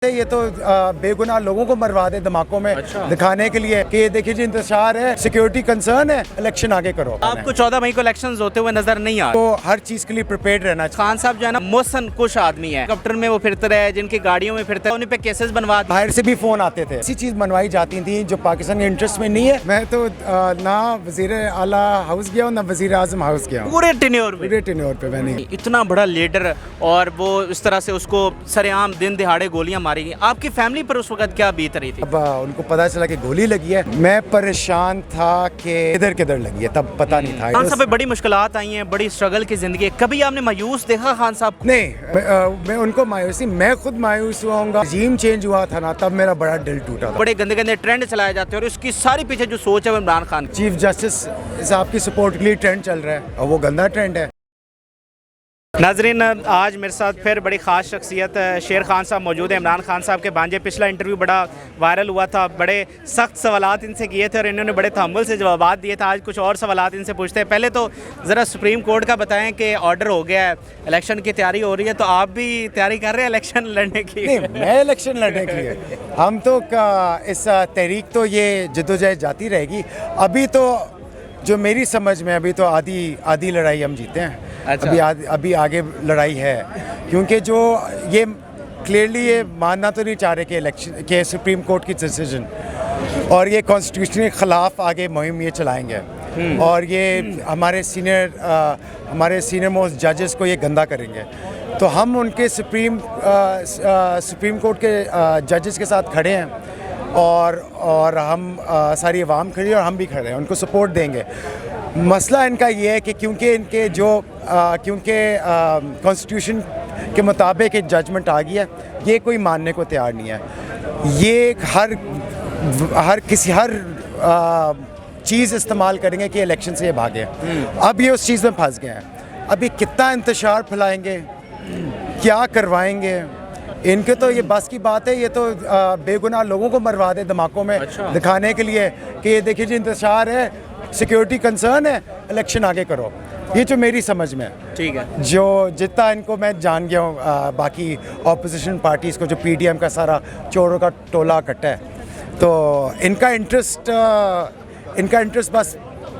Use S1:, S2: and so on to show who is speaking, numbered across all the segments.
S1: ये तो बेगुनाह लोगों को मरवा दे दिमागों में दिखाने के लिए कि देखिए जी इंतजार है, सिक्योरिटी कंसर्न है, इलेक्शन आगे करो।
S2: आपको 14 मई को इलेक्शंस होते हुए नजर नहीं आ रहे?
S1: तो हर चीज के लिए प्रिपेयर्ड रहना चाहिए।
S2: खान साहब जो है ना मोहसन कुछ आदमी है, हेलीकॉप्टर में वो फिरते रहे, जिनकी गाड़ियों में फिरते रहे, उन्हीं पे केसेस बनवा दिए।
S1: बाहर से भी फोन आते थे, ऐसी चीज बनवाई जाती थी जो पाकिस्तान के इंटरेस्ट में नहीं है। मैं तो ना वजीर आला हाउस गया हूँ ना वजीर आजम हाउस गया हूँ,
S2: पूरे टेन्योर में।
S1: पूरे टेन्योर पे मैंने।
S2: इतना बड़ा लीडर और वो इस तरह से उसको सरेआम दिन दिहाड़े गोलियां मारी गई, आपकी फैमिली पर उस वक्त क्या बीत रही थी?
S1: अब उनको पता चला कि गोली लगी है, मैं परेशान था कि किधर किधर लगी है, तब पता नहीं था।
S2: खान साहब पे बड़ी मुश्किलात आई हैं, बड़ी स्ट्रगल की जिंदगी है। कभी आपने मायूस देखा खान साहब को?
S1: नहीं, मैं उनको मायूसी, मैं खुद मायूस हुआ हूँ। रजीम चेंज हुआ था ना, तब मेरा बड़ा दिल टूटा था।
S2: बड़े गंदे गंदे ट्रेंड चलाए जाते हैं और उसकी सारी पीछे जो सोच है वो इमरान खान की।
S1: चीफ जस्टिस साहब की सपोर्ट के लिए ट्रेंड चल रहा है और वो गंदा ट्रेंड है।
S2: नाजरीन, आज मेरे साथ फिर बड़ी ख़ास शख्सियत शेर खान साहब मौजूद है, इमरान खान साहब के भांजे। पिछला इंटरव्यू बड़ा वायरल हुआ था, बड़े सख्त सवालात इनसे किए थे और इन्होंने बड़े तहम्मुल से जवाब दिए थे। आज कुछ और सवालात इनसे पूछते हैं। पहले तो ज़रा सुप्रीम कोर्ट का बताएं कि ऑर्डर हो गया है, इलेक्शन की तैयारी हो रही है, तो आप भी तैयारी कर रहे हैं इलेक्शन लड़ने की?
S1: नहीं, मैं इलेक्शन लड़ने के लिए हम तो इस तहरीक तो ये जद्दोजहद जाती रहेगी। अभी तो जो मेरी समझ में अभी तो आधी लड़ाई हम जीते हैं।
S2: अच्छा।
S1: अभी आगे लड़ाई है, क्योंकि जो ये क्लियरली ये मानना तो नहीं चाह रहे कि इलेक्शन के सुप्रीम कोर्ट की डिसीजन और ये कॉन्स्टिट्यूशन के ख़िलाफ़ आगे मुहिम ये चलाएंगे और ये हमारे सीनियर मोस्ट जजेस को ये गंदा करेंगे। तो हम उनके सुप्रीम कोर्ट के जजेस के साथ खड़े हैं और हम सारी अवाम खड़ी है और हम भी खड़े हैं, उनको सपोर्ट देंगे। मसला इनका ये है कि क्योंकि कॉन्स्टिट्यूशन के मुताबिक एक जजमेंट आ गया, ये कोई मानने को तैयार नहीं है। ये हर चीज़ इस्तेमाल करेंगे कि इलेक्शन से ये भागे। अब ये उस चीज़ में फंस गए हैं। अभी कितना इंतशार फैलाएंगे, क्या करवाएंगे, इनके तो ये बस की बात है। ये तो बेगुनाह लोगों को मरवा दे दिमागों में दिखाने के लिए कि ये देखिए जी इंतजार है, सिक्योरिटी कंसर्न है, इलेक्शन आगे करो। ये जो मेरी समझ में है,
S2: ठीक है,
S1: जो जितना इनको मैं जान गया हूँ बाकी ऑपोजिशन पार्टीज़ को, जो पीडीएम का सारा चोरों का टोला इकट्ठा है, तो इनका इंटरेस्ट बस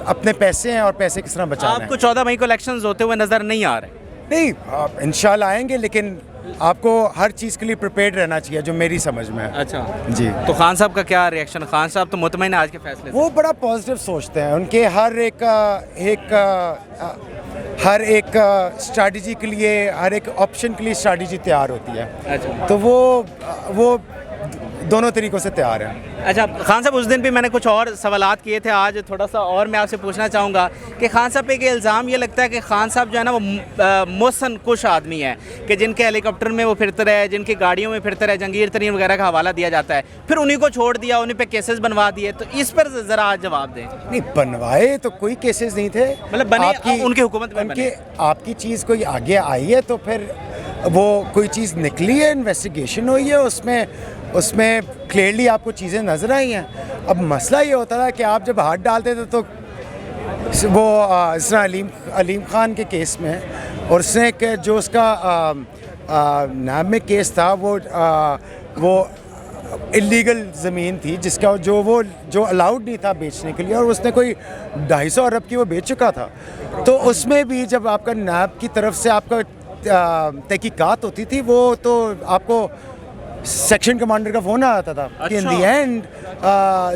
S1: अपने पैसे हैं और पैसे किस तरह बचाना है।
S2: आपको 14 मई को इलेक्शंस होते हुए नजर नहीं आ रहे?
S1: नहीं, इंशाल्लाह आएंगे, लेकिन आपको हर चीज़ के लिए प्रिपेयर्ड रहना चाहिए, जो मेरी समझ में है।
S2: अच्छा
S1: जी।
S2: तो खान साहब का क्या रिएक्शन? खान साहब तो मुतमईन है आज के फैसले से?
S1: वो बड़ा पॉजिटिव सोचते हैं। उनके हर एक स्ट्रैटेजी के लिए, हर एक ऑप्शन के लिए स्ट्रैटेजी तैयार होती है।
S2: अच्छा।
S1: तो वो दोनों तरीक़ों से तैयार हैं।
S2: अच्छा खान साहब, उस दिन भी मैंने कुछ और सवालात किए थे, आज थोड़ा सा और मैं आपसे पूछना चाहूँगा कि खान साहब पे एक इल्ज़ाम ये लगता है कि खान साहब जो है ना वो मोहसन कुछ आदमी है, कि जिनके हेलीकॉप्टर में वो फिरते रहे, जिनकी गाड़ियों में फिरते रहे, जंगीर तरीन वगैरह का हवाला दिया जाता है, फिर उन्हीं को छोड़ दिया, उन्हीं पे केसेस बनवा दिए। तो इस पर ज़रा आज जवाब दें।
S1: नहीं, बनवाए तो कोई केसेस नहीं थे,
S2: मतलब बने उनकी हुकूमत में बने।
S1: आपकी चीज़ कोई आगे आई है तो फिर वो कोई चीज़ निकली है, इन्वेस्टिगेशन हुई है, उसमें क्लियरली आपको चीज़ें नज़र आई हैं। अब मसला ये होता था कि आप जब हाथ डालते थे तो वो इस तरह अलीम खान के केस में, और उसने जो उसका नाम में केस था वो इलीगल ज़मीन थी जिसका जो अलाउड नहीं था बेचने के लिए, और उसने कोई 250 अरब की वो बेच चुका था। तो उसमें भी जब आपका नाब की तरफ से आपका तहकीकात होती थी, वो तो आपको सेक्शन कमांडर का फ़ोन आता था। कि इन दी एंड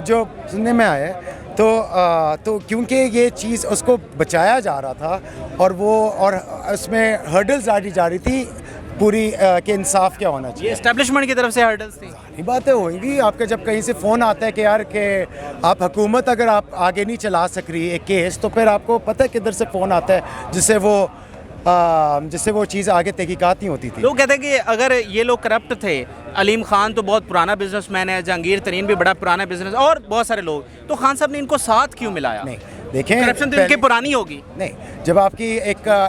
S1: जो सुनने में आया तो क्योंकि ये चीज़ उसको बचाया जा रहा था और उसमें हर्डल्स डाली जा रही थी पूरी कि इंसाफ क्या होना चाहिए।
S2: ये एस्टेब्लिशमेंट की तरफ से हर्डल्स थी।
S1: सारी बातें होंगी। आपका जब कहीं से फ़ोन आता है कि यार कि आप हुकूमत अगर आप आगे नहीं चला सक रही एक केस, तो फिर आपको पता है किधर से फ़ोन आता है जिससे वो चीज़ आगे तहकीकात नहीं होती थी।
S2: लोग कहते हैं कि अगर ये लोग करप्ट थे, अलीम खान तो बहुत पुराना बिजनेसमैन है, जहांगीर तरीन भी बड़ा पुराना बिजनेस, और बहुत सारे लोग, तो खान साहब ने इनको साथ क्यों मिलाया?
S1: नहीं, देखें,
S2: करप्शन तो इनकी पुरानी होगी।
S1: नहीं, जब आपका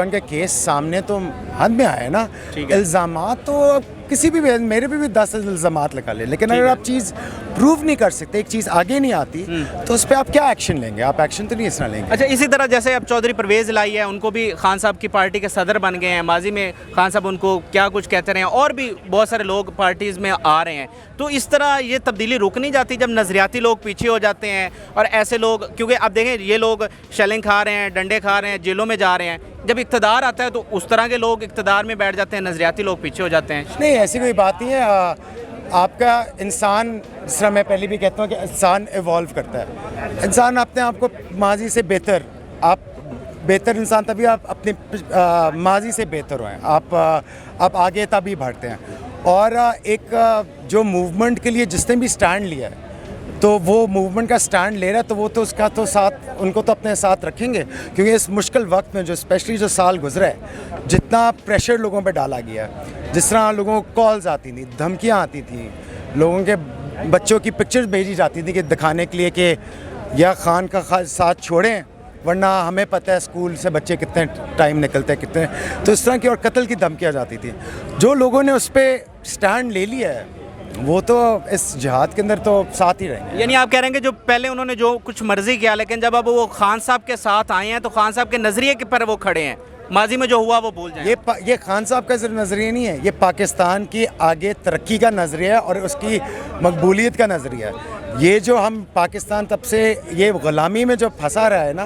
S1: उनका केस सामने तो हद में आया ना, इल्ज़ामात तो किसी भी मेरे पे भी 10 इल्ज़ामात लगा ले, लेकिन अगर आप चीज़ प्रूव नहीं कर सकते, एक चीज़ आगे नहीं आती, तो उस पर आप क्या एक्शन लेंगे? आप एक्शन तो नहीं इस तरह लेंगे।
S2: अच्छा, इसी तरह जैसे अब चौधरी परवेज़ लाई है, उनको भी खान साहब की पार्टी के सदर बन गए हैं, माजी में खान साहब उनको क्या कुछ कहते रहे हैं, और भी बहुत सारे लोग पार्टीज़ में आ रहे हैं। तो इस तरह ये तब्दीली रुक नहीं जाती जब नज़रियाती लोग पीछे हो जाते हैं और ऐसे लोग, क्योंकि अब देखें ये लोग शेलिंग खा रहे हैं, डंडे खा रहे हैं, जेलों में जा रहे हैं, जब इक़्तिदार आता है तो उस तरह के लोग इक़्तिदार में बैठ जाते हैं, नज़रियाती लोग पीछे हो जाते हैं।
S1: नहीं, ऐसी कोई बात नहीं है। आपका इंसान, जिस तरह मैं पहले भी कहता हूँ कि इंसान इवॉल्व करता है, इंसान अपने आप को माजी से बेहतर, आप बेहतर इंसान तभी आप अपने माजी से बेहतर हों, आप आगे तभी बढ़ते हैं। और एक जो मूवमेंट के लिए जिसने भी स्टैंड लिया है, तो वो मूवमेंट का स्टैंड ले रहा है, तो वो तो उसका तो साथ, उनको तो अपने साथ रखेंगे, क्योंकि इस मुश्किल वक्त में जो स्पेशली जो साल गुजरा है, जितना प्रेशर लोगों पे डाला गया है, जिस तरह लोगों को कॉल्स आती थी, धमकियां आती थी, लोगों के बच्चों की पिक्चर्स भेजी जाती थी कि दिखाने के लिए कि या खान का साथ छोड़ें, वरना हमें पता है स्कूल से बच्चे कितने टाइम निकलते हैं, कितने, तो इस तरह की और कत्ल की धमकियाँ जाती थी। जो लोगों ने उस पर स्टैंड ले लिया है, वो तो इस जिहाद के अंदर तो साथ ही रहेंगे।
S2: यानी आप कह रहे हैं कि जो पहले उन्होंने जो कुछ मर्जी किया, लेकिन जब अब वो खान साहब के साथ आए हैं तो खान साहब के नज़रिए के पर वो खड़े हैं, माजी में जो हुआ वो भूल जाएं।
S1: ये खान साहब का सिर्फ नज़रिया नहीं है, ये पाकिस्तान की आगे तरक्की का नज़रिया है और उसकी मकबूलियत का नज़रिया है। ये जो हम पाकिस्तान तब से ये ग़ुलामी में जो फंसा रहा है ना,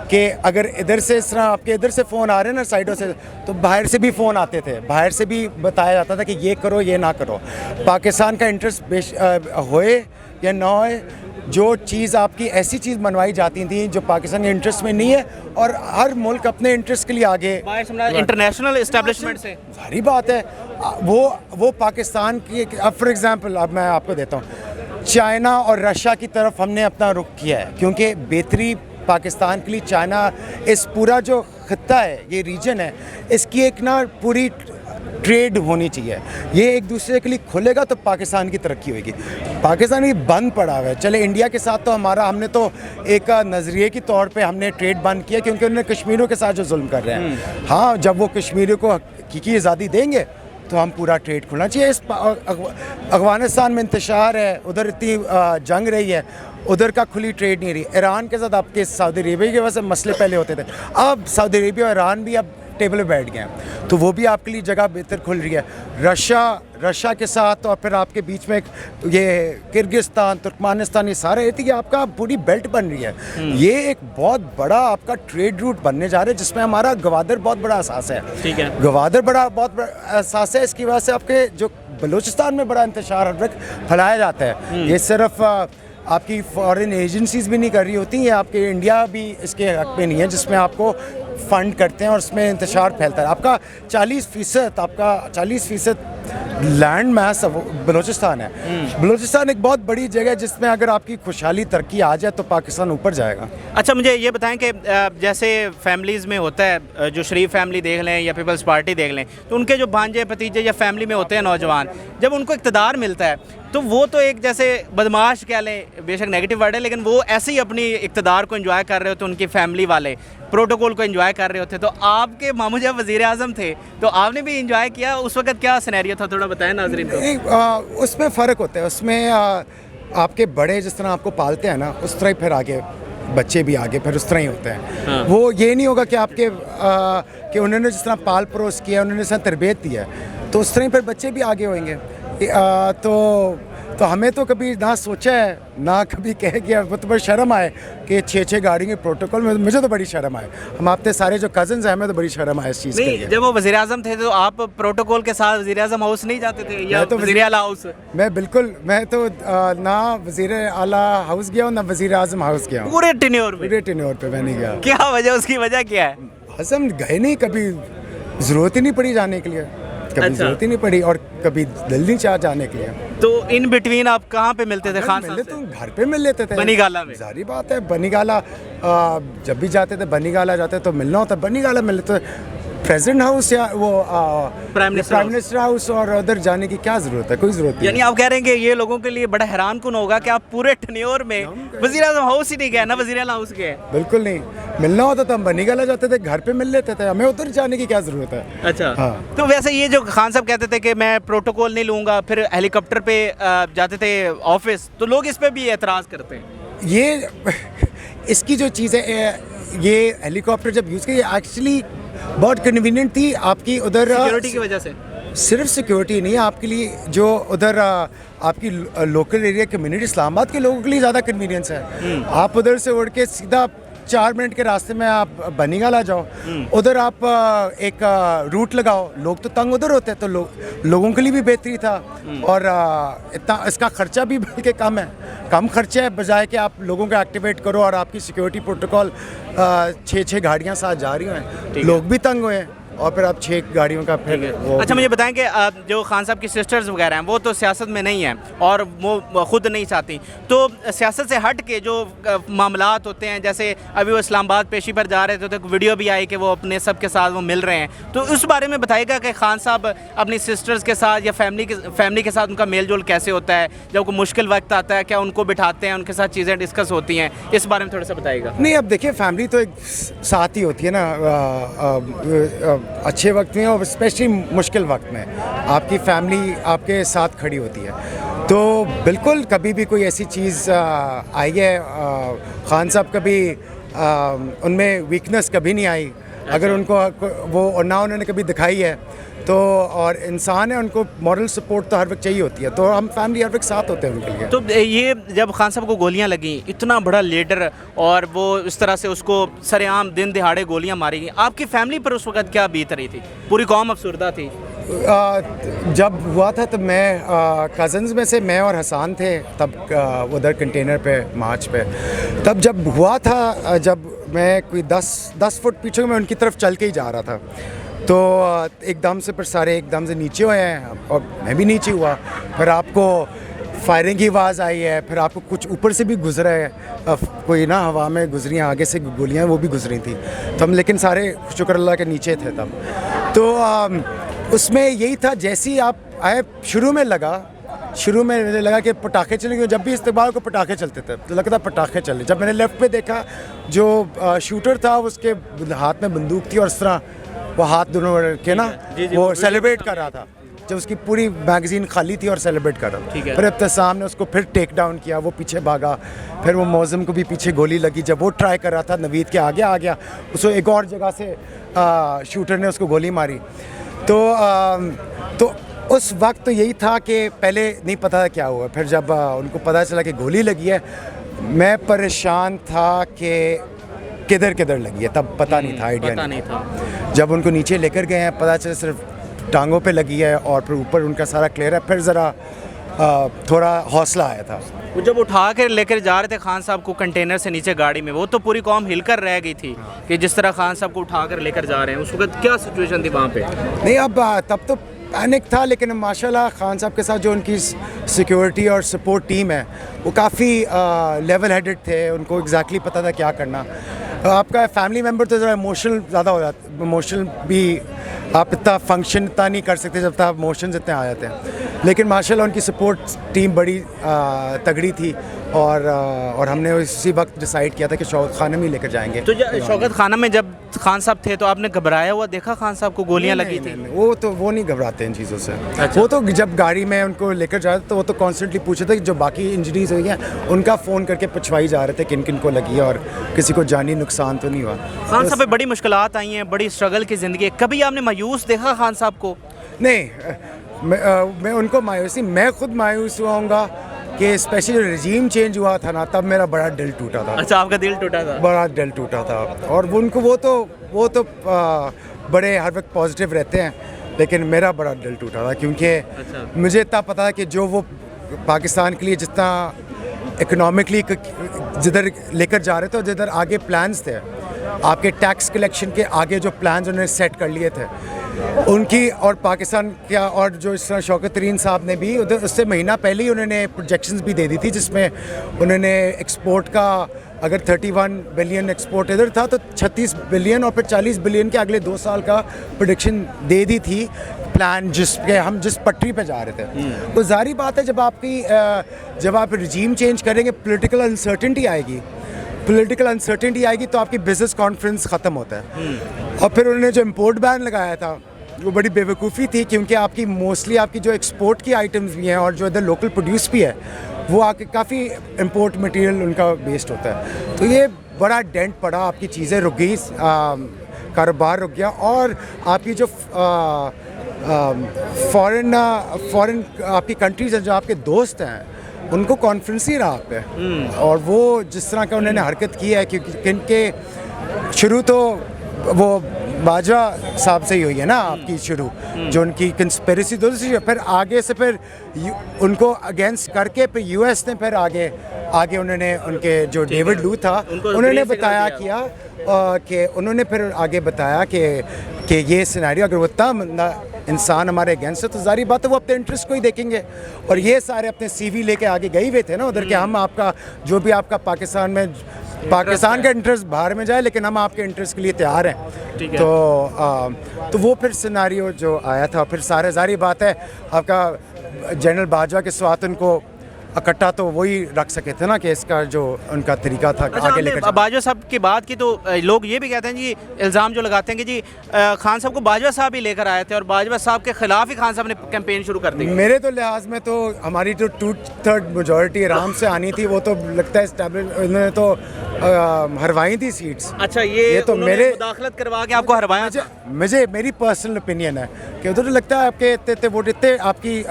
S1: कि अगर इधर से इस तरह आपके इधर से फ़ोन आ रहे हैं ना साइडों से, तो बाहर से भी फ़ोन आते थे, बाहर से भी बताया जाता था कि ये करो ये ना करो। पाकिस्तान का इंटरेस्ट होए या ना होए, जो चीज़ आपकी ऐसी चीज़ बनवाई जाती थी जो पाकिस्तान के इंटरेस्ट में नहीं है, और हर मुल्क अपने इंटरेस्ट के लिए आगे
S2: इंटरनेशनल इस्टेब्लिशमेंट से,
S1: सारी बात है। वो पाकिस्तान की, अब फॉर एग्ज़ाम्पल अब मैं आपको देता हूँ, चाइना और रशिया की तरफ हमने अपना रुख किया है, क्योंकि बेहतरी पाकिस्तान के लिए चाइना, इस पूरा जो खत्ता है, ये रीजन है, इसकी एक ना पूरी ट्रेड होनी चाहिए। ये एक दूसरे के लिए खुलेगा तो पाकिस्तान की तरक्की होगी। पाकिस्तान ये बंद पड़ा हुआ है। चले इंडिया के साथ तो हमने तो एक नज़रिए के तौर पे हमने ट्रेड बंद किया, क्योंकि उन्होंने कश्मीरियों के साथ जो जुल्म कर रहे हैं। हाँ, जब वो कश्मीरियों को हकीकी आज़ादी देंगे तो हम पूरा ट्रेड खुलना चाहिए। इस अफ़गानिस्तान में इंतशार है, उधर इतनी जंग रही है, उधर का खुली ट्रेड नहीं रही। ईरान के साथ आपके सऊदी अरेबिया के वजह से मसले पहले होते थे, अब सऊदी अरेबिया और ईरान भी अब टेबल पे बैठ गए हैं, तो वो भी आपके लिए जगह बेहतर खुल रही है। रशिया के साथ, और फिर आपके बीच में ये किर्गिस्तान, तुर्कमानिस्तान, ये सारे थी कि आपका पूरी बेल्ट बन रही है। ये एक बहुत बड़ा आपका ट्रेड रूट बनने जा रहा है, जिसमें हमारा गवादर बहुत बड़ा एहसास है।
S2: ठीक है,
S1: गवादर बहुत बड़ा एहसास है। इसकी वजह से आपके जो बलूचिस्तान में बड़ा इंतशार हर वक्त फैलाया जाता है। ये सिर्फ आपकी फॉरेन एजेंसीज भी नहीं कर रही होती, ये आपके इंडिया भी इसके हक में नहीं है, जिसमें आपको फ़ंड करते हैं और उसमें इंतशार फैलता है। आपका 40% लैंड मैस बलूचिस्तान है। बलूचिस्तान एक बहुत बड़ी जगह है, जिसमें अगर आपकी खुशहाली तरक्की आ जाए तो पाकिस्तान ऊपर जाएगा।
S2: अच्छा, मुझे ये बताएं कि जैसे फैमिलीज़ में होता है, जो शरीफ फैमिली देख लें या पीपल्स पार्टी देख लें, तो उनके जो भांजे भतीजे या फैमिली में होते हैं नौजवान, जब उनको इक़्तिदार मिलता है तो वो तो एक जैसे बदमाश कह लें, बेशक नेगेटिव वर्ड है, लेकिन वो ऐसे ही अपनी इक़्तिदार को एंजॉय कर रहे होते, उनकी फैमिली वाले प्रोटोकॉल को एंजॉय कर रहे होते। तो आपके मामू जब वज़ीर आज़म थे तो आपने भी एंजॉय किया, उस वक्त क्या सिनेरियो था, थोड़ा बताएं नाज़रीन को।
S1: उसमें फ़र्क होता है, उसमें आपके बड़े जिस तरह आपको पालते हैं ना, उस तरह ही फिर आगे बच्चे भी आगे फिर उस तरह ही होते हैं।
S2: हाँ।
S1: वो ये नहीं होगा कि आपके कि उन्होंने जिस तरह पाल परोस किया, उन्होंने जिस तरह तरबियत दी है, तो उस तरह ही फिर बच्चे भी आगे होंगे। तो हमें तो कभी ना सोचा है, ना कभी कह गया, वो तो बड़ी शर्म आए कि 6 गाड़ी के प्रोटोकॉल में, मुझे तो बड़ी शर्म आए। हम आपके सारे जो कज़न्स हैं, हमें तो बड़ी शर्म आए इस चीज़ के लिए।
S2: जब वो वज़ीर आज़म थे तो आप प्रोटोकॉल के साथ वज़ीर आज़म हाउस नहीं जाते थे, या तो वज़ीर आला हाउस?
S1: मैं तो ना वज़ीर आला हाउस गया हूँ, ना वज़ीर आज़म हाउस गया हूँ।
S2: पूरे टेन्योर
S1: पे मैं नहीं गया।
S2: क्या वजह, उसकी वजह क्या है?
S1: बस हम गए नहीं, कभी ज़रूरत ही नहीं पड़ी जाने के लिए, कभी ज़रूरत ही नहीं पड़ी, और कभी दिल नहीं चाह जाने के लिए।
S2: तो इन बिटवीन आप कहाँ पे मिलते थे खान साहब से?
S1: तो घर पे मिल लेते थे,
S2: बनीगाला में।
S1: सारी बात है, बनीगाला जब भी जाते थे, बनीगाला जाते तो मिलना होता, बनीगाला मिल लेते। प्रेसिडेंट हाउस या वो
S2: प्राइम
S1: मिनिस्टर हाउस और उधर जाने की क्या ज़रूरत है? कोई ज़रूरत नहीं।
S2: यानी आप कह रहे हैं कि ये लोगों के लिए बड़ा हैरान कुन होगा कि आप पूरे टन्योर में वज़ीर आज़म हाउस ही नहीं गए ना, वज़ीर आला हाउस गए।
S1: बिल्कुल नहीं, मिलना होता तो हम बनी गला जाते थे, घर पे मिल लेते थे, हमें उधर जाने की क्या ज़रूरत है?
S2: अच्छा
S1: हाँ।
S2: तो वैसे ये जो खान साहब कहते थे कि मैं प्रोटोकॉल नहीं लूँगा, फिर हेलीकॉप्टर पे जाते थे ऑफिस, तो लोग इस पर भी एतराज़ करते हैं।
S1: ये इसकी जो चीज़ है, ये हेलीकॉप्टर जब यूज़ किया, एक्चुअली बहुत कन्वीनियंट थी आपकी उधर
S2: सिक्योरिटी की वजह से।
S1: सिर्फ सिक्योरिटी नहीं, आपके लिए जो उधर आपकी लोकल एरिया कम्युनिटी इस्लामाबाद के लोगों के लिए ज़्यादा कन्वीनियंस है। आप उधर से उड़ के सीधा 4 मिनट के रास्ते में आप बनीगाला जाओ, उधर आप एक रूट लगाओ, लोग तो तंग उधर होते हैं, तो लोगों के लिए भी बेहतरी था। और इतना इसका खर्चा भी बल्कि कम है, कम खर्चा है, बजाय कि आप लोगों को एक्टिवेट करो और आपकी सिक्योरिटी प्रोटोकॉल 6 गाड़ियां साथ जा रही हैं, लोग भी तंग हुए हैं, और फिर आप 6 गाड़ियों का फिर वो।
S2: अच्छा मुझे बताएं कि जो खान साहब की सिस्टर्स वगैरह हैं वो तो सियासत में नहीं हैं और वो खुद नहीं चाहती, तो सियासत से हट के जो मामलात होते हैं, जैसे अभी वो इस्लामाबाद पेशी पर जा रहे थे तो एक वीडियो भी आई कि वो अपने सब के साथ वो मिल रहे हैं, तो उस बारे में बताइएगा कि खान साहब अपनी सिस्टर्स के साथ या फैमिली के साथ उनका मेल जोल कैसे होता है, जब कोई मुश्किल वक्त आता है क्या उनको बिठाते हैं, उनके साथ चीज़ें डिस्कस होती हैं, इस बारे में थोड़ा सा बताइएगा।
S1: नहीं, अब देखिए फैमिली तो एक साथ ही होती है ना, अच्छे वक्त में और स्पेशली मुश्किल वक्त में आपकी फैमिली आपके साथ खड़ी होती है। तो बिल्कुल कभी भी कोई ऐसी चीज़ आई है, खान साहब कभी उनमें वीकनेस कभी नहीं आई, अगर उनको वो और ना उन्होंने कभी दिखाई है, तो और इंसान है, उनको मॉरल सपोर्ट तो हर वक्त चाहिए होती है, तो हम फैमिली हर वक्त साथ होते हैं उनके लिए।
S2: तो ये जब खान साहब को गोलियां लगी, इतना बड़ा लीडर, और वो इस तरह से उसको सरेआम दिन दिहाड़े गोलियां मारी गई, आपकी फैमिली पर उस वक्त क्या बीत रही थी? पूरी कौम अफसरदा थी।
S1: जब हुआ था तो मैं कज़न्स में से मैं और हसान थे तब उधर कंटेनर पे मार्च पे, तब जब हुआ था, जब मैं कोई 10 फुट पीछे मैं उनकी तरफ चल के ही जा रहा था, तो एकदम से फिर सारे एकदम से नीचे हुए हैं और मैं भी नीचे हुआ, फिर आपको फायरिंग की आवाज़ आई है, फिर आपको कुछ ऊपर से भी गुजरा है, कोई ना हवा में गुजरी, आगे से गोलियां वो भी गुजरी थी, तो हम लेकिन सारे शुक्र अल्लाह के नीचे थे तब। तो उसमें यही था, जैसे ही आप आए शुरू में लगा कि पटाखे चलेंगे, जब भी इस्तेमाल को पटाखे चलते थे तो लगता पटाखे चले। जब मैंने लेफ़्ट पे देखा, जो शूटर था उसके हाथ में बंदूक थी और इस तरह वो हाथ दोनों के ना वो सेलिब्रेट कर रहा था, जब उसकी पूरी मैगज़ीन खाली थी और सेलिब्रेट कर रहा था। फिर इब्तिसाम ने उसको फिर टेक डाउन किया, वो पीछे भागा, फिर वो मौज़म को भी पीछे गोली लगी, जब वो ट्राई कर रहा था नवीद के आगे आ गया, उसको एक और जगह से शूटर ने उसको गोली मारी। तो उस वक्त तो यही था कि पहले नहीं पता था क्या हुआ, फिर जब उनको पता चला कि गोली लगी है, मैं परेशान था कि किधर लगी है, तब पता नहीं था, आइडिया नहीं था। जब उनको नीचे लेकर गए हैं पता चला सिर्फ टांगों पे लगी है और फिर ऊपर उनका सारा क्लियर है, फिर ज़रा थोड़ा हौसला आया था।
S2: वो जब उठा कर लेकर जा रहे थे खान साहब को कंटेनर से नीचे गाड़ी में, वो तो पूरी कौम हिलकर रह गई थी कि जिस तरह खान साहब को उठा कर लेकर जा रहे हैं, उस वक्त क्या सिचुएशन थी वहाँ पे? नहीं,
S1: अब तब तो पैनिक था, लेकिन माशाल्लाह खान साहब के साथ जो उनकी सिक्योरिटी और सपोर्ट टीम है वो काफ़ी लेवल हेडेड थे, उनको एग्जैक्टली पता था क्या करना। आपका फैमिली मेम्बर तो ज़रा इमोशनल ज़्यादा हो जाता, इमोशनल भी आप इतना फंक्शन इतना नहीं कर सकते जब तक इमोशंस इतने आ जाते हैं, लेकिन माशाल्लाह उनकी सपोर्ट टीम बड़ी तगड़ी थी, और हमने उसी वक्त डिसाइड किया था कि शौकत खाना में लेकर जाएंगे।
S2: तो शौकत खाना में जब खान साहब थे तो आपने घबराया हुआ देखा खान साहब को गोलियां लगी थी?
S1: वो नहीं घबराते इन चीज़ों से। अच्छा। वो तो जब गाड़ी में उनको लेकर जा रहे थे तो वो तो कॉन्स्टेंटली पूछे थे कि जो बाकी इंजरीज हुई हैं उनका फ़ोन करके पूछवाई जा रहे थे किन किन को लगी है और किसी को जानी नुकसान तो नहीं हुआ।
S2: खान साहब पे बड़ी मुश्किलात आई हैं, बड़ी स्ट्रगल की ज़िंदगी, कभी आपने मायूस देखा खान साहब को?
S1: नहीं, मैं उनको मायूसी, मैं खुद मायूस हुआ कि स्पेशली रजीम चेंज हुआ था ना, तब मेरा बड़ा दिल टूटा था।
S2: अच्छा, आपका दिल टूटा था? बड़ा
S1: दिल टूटा था। और उनको वो तो बड़े हर वक्त पॉजिटिव रहते हैं, लेकिन मेरा बड़ा दिल टूटा था क्योंकि मुझे इतना पता है कि जो वो पाकिस्तान के लिए जितना इकोनॉमिकली जिधर लेकर जा रहे थे और जिधर आगे प्लान्स थे, आपके टैक्स कलेक्शन के आगे जो प्लान्स उन्होंने सेट कर लिए थे उनकी, और पाकिस्तान क्या, और जो इस तरह शौकत तरीन साहब ने भी उधर उससे महीना पहले ही उन्होंने प्रोजेक्शंस भी दे दी थी, जिसमें उन्होंने एक्सपोर्ट का अगर 31 बिलियन एक्सपोर्ट इधर था तो 36 बिलियन और फिर 40 बिलियन के अगले 2 साल का प्रोडिक्शन दे दी थी प्लान, जिसके हम जिस पटरी पे जा रहे थे। तो जाहिर बात है जब आप रिजीम चेंज करेंगे पॉलिटिकल अनसर्टेनिटी आएगी, तो आपकी बिजनेस कॉन्फ्रेंस ख़त्म होता है। और फिर उन्होंने जो इम्पोर्ट बैन लगाया था वो बड़ी बेवकूफ़ी थी, क्योंकि आपकी मोस्टली आपकी जो एक्सपोर्ट की आइटम्स भी हैं और जो इधर लोकल प्रोड्यूस भी है वो आके काफ़ी इम्पोर्ट मटेरियल उनका वेस्ट होता है। तो ये बड़ा डेंट पड़ा, आपकी चीज़ें रुक गई, कारोबार रुक गया, और आपकी जो फॉरेन आपकी कंट्रीज हैं जो आपके दोस्त हैं उनको कॉन्फ्रेंस ही रहा आप पे। और वो जिस तरह का उन्होंने हरकत की है, क्योंकि इनके शुरू तो वो बाजवा साहब से ही हुई है ना आपकी शुरू, जो उनकी कंस्पिरेसी दूसरी, फिर आगे से फिर उनको अगेंस्ट करके फिर यूएस ने फिर आगे उन्होंने उनके जो डेविड लू था उन्होंने बताया किया कि उन्होंने फिर आगे बताया कि ये सिनेरियो अगर वो इतना इंसान हमारे अगेंस्ट है तो जारी बात है वो अपने इंटरेस्ट को ही देखेंगे। और ये सारे अपने सीवी लेके आगे गए हुए थे ना उधर के, हम आपका जो भी आपका पाकिस्तान का इंटरेस्ट बाहर में जाए लेकिन हम आपके इंटरेस्ट के लिए तैयार हैं। तो वो फिर सिनेरियो जो आया था, फिर सारे जारी बात है आपका जनरल बाजवा के स्वात उनको इकट्ठा तो वही रख सके थे ना कि इसका जो उनका तरीका था आगे लेकर।
S2: बाजवा साहब की बात की तो लोग ये भी कहते हैं जी, इल्ज़ाम जो लगाते हैं कि जी खान साहब को बाजवा साहब ही लेकर आए थे और बाजवा साहब के खिलाफ ही खान साहब ने कैंपेन शुरू कर दी।
S1: मेरे तो लिहाज में तो हमारी जो 2/3 मेजॉरिटी आराम से आनी थी वो तो लगता है उन्होंने तो हरवाई थी सीट्स।
S2: अच्छा, ये
S1: तो मेरे
S2: मुदाखलत करवा के आपको हरवाया।
S1: मुझे मेरी पर्सनल ओपिनियन है कि उधर लगता है आपके इतने वोट, इतने आपकी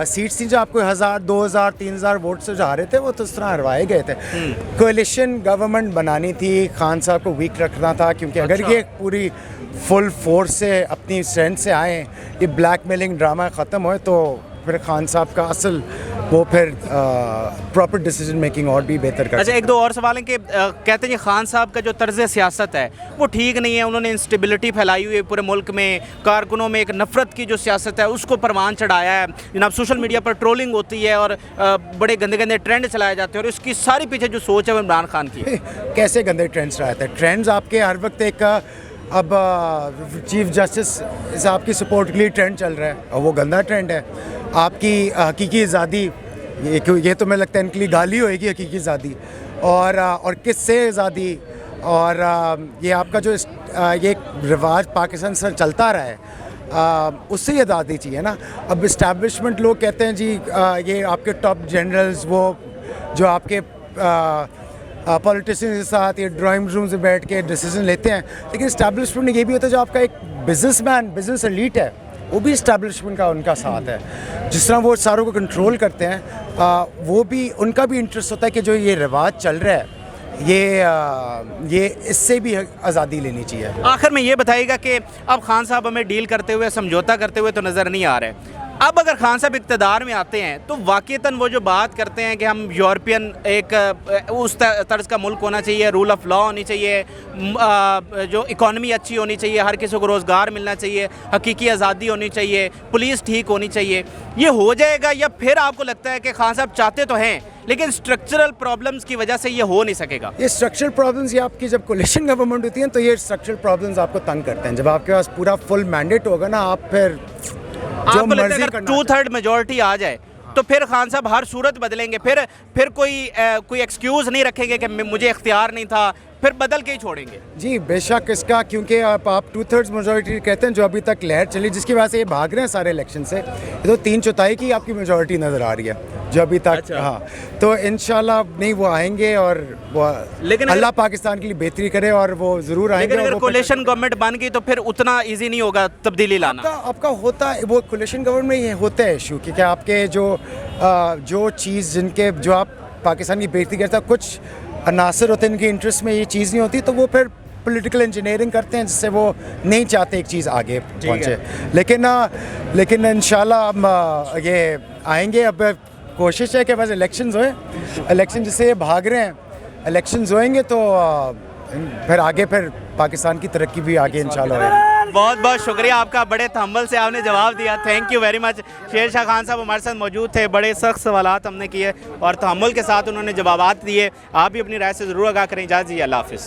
S1: सीट्स थी जो आपको 1000, 2000, 3000 वोट से जा रहे थे वो तो इस तरह हरवाए गए थे। कोalition गवर्नमेंट बनानी थी, खान साहब को वीक रखना था, क्योंकि अगर ये पूरी फुल फोर्स से अपनी स्ट्रेंथ से आए, ये ब्लैकमेलिंग ड्रामा ख़त्म होए तो फिर खान साहब का असल वो फिर प्रॉपर डिसीजन मेकिंग और भी बेहतर कर।
S2: अच्छा, एक दो और सवाल हैं कि कहते हैं खान साहब का जो तर्ज सियासत है वो ठीक नहीं है, उन्होंने इंस्टेबिलिटी फैलाई हुई है पूरे मुल्क में, कारकुनों में एक नफरत की जो सियासत है उसको परवान चढ़ाया है। जनाब सोशल मीडिया पर ट्रोलिंग होती है और बड़े गंदे गंदे ट्रेंड चलाए जाते हैं और इसकी सारी पीछे जो सोच है वो इमरान खान की है।
S1: कैसे गंदे ट्रेंड्स रहते हैं? ट्रेंड्स आपके हर वक्त एक अब चीफ जस्टिस साहब की सपोर्ट के लिए ट्रेंड चल रहा है और वो गंदा ट्रेंड है। आपकी हकीकी आज़ादी, ये तो मुझे लगता है इनके लिए गाली होएगी हकीकी आज़ादी, और किससे आज़ादी, और ये आपका जो ये रिवाज पाकिस्तान से चलता रहा है उससे ही आज़ादी चाहिए ना। अब इस्टेब्लिशमेंट लोग कहते हैं जी ये आपके टॉप जनरल्स वो जो आपके पॉलिटिशियन के साथ ये ड्राइंग रूम से बैठ के डिसीजन लेते हैं, लेकिन इस्टेब्लिशमेंट में ये भी होता है जो आपका एक बिजनेसमैन, बिजनेस एलीट है वो भी इस्टेब्लिशमेंट का उनका साथ है। जिस तरह वो सारों को कंट्रोल करते हैं वो भी उनका भी इंटरेस्ट होता है कि जो ये रिवाज चल रहा है ये इससे भी आज़ादी लेनी चाहिए।
S2: आखिर में ये बताइएगा कि अब खान साहब हमें डील करते हुए, समझौता करते हुए तो नज़र नहीं आ रहे। अब अगर खान साहब इक़्तिदार में आते हैं तो वाक़ईतन वो जो बात करते हैं कि हम यूरोपियन एक उस तर्ज का मुल्क होना चाहिए, रूल ऑफ लॉ होनी चाहिए, जो इकॉनमी अच्छी होनी चाहिए, हर किसी को रोज़गार मिलना चाहिए, हकीकी आज़ादी होनी चाहिए, पुलिस ठीक होनी चाहिए, ये हो जाएगा? या फिर आपको लगता है कि खान साहब चाहते तो हैं लेकिन स्ट्रक्चरल प्रॉब्लम्स की वजह से ये हो नहीं सकेगा?
S1: ये स्ट्रक्चरल प्रॉब्लम्स ये आपकी जब कोलिशन गवर्नमेंट होती है तो ये स्ट्रक्चरल प्रॉब्लम्स आपको तंग करते हैं। जब आपके पास पूरा फुल मैंडेट होगा ना, आप फिर जो मर्जी करना,
S2: 2/3 मेजॉरिटी आ जाए तो फिर खान साहब हर सूरत बदलेंगे, फिर कोई एक्सक्यूज़ नहीं रखेंगे कि मुझे इख्तियार नहीं था, फिर बदल के ही छोड़ेंगे। जी
S1: बेशक इसका, क्योंकि आप 2/3 मेजॉरिटी कहते हैं जो अभी तक लहर चली, जिसकी वजह से ये भाग रहे हैं सारे इलेक्शन से, ये तो 3/4 की आपकी मेजॉरिटी नज़र आ रही है जो अभी तक। अच्छा। हाँ, तो इंशाल्लाह नहीं वो आएंगे और वो, लेकिन अल्लाह पाकिस्तान के लिए बेहतरी करे और वो ज़रूर आएंगे।
S2: लेकिन अगर कोलिशन गवर्नमेंट बन गई तो फिर उतना ईजी नहीं होगा तब्दीली लाना।
S1: आपका होता है वो कोलिशन गवर्नमेंट में ये होता है इशू, क्योंकि आपके जो चीज़ जिनके जो आप पाकिस्तान की बेहतरी करता, कुछ अनासर होते हैं इनके इंटरेस्ट में ये चीज़ नहीं होती तो वो फिर पॉलिटिकल इंजीनियरिंग करते हैं जिससे वो नहीं चाहते एक चीज़ आगे पहुँचे। लेकिन इंशाल्लाह हम ये आएंगे। अब कोशिश है कि बस इलेक्शंस होए, इलेक्शन जिससे ये भाग रहे हैं, इलेक्शंस होएंगे तो फिर आगे फिर पाकिस्तान की तरक्की भी आगे इंशाल्लाह होगी।
S2: बहुत बहुत शुक्रिया आपका, बड़े तहम्मुल से आपने जवाब दिया, thank you very much. Sher Shah Khan साहब हमारे साथ मौजूद थे, बड़े सख्त सवालात हमने किए और तहम्मुल के साथ उन्होंने जवाबात दिए। आप भी अपनी राय से ज़रूर आगाह करें। इजाज़त दीजिए, अल्लाह हाफ़िज़।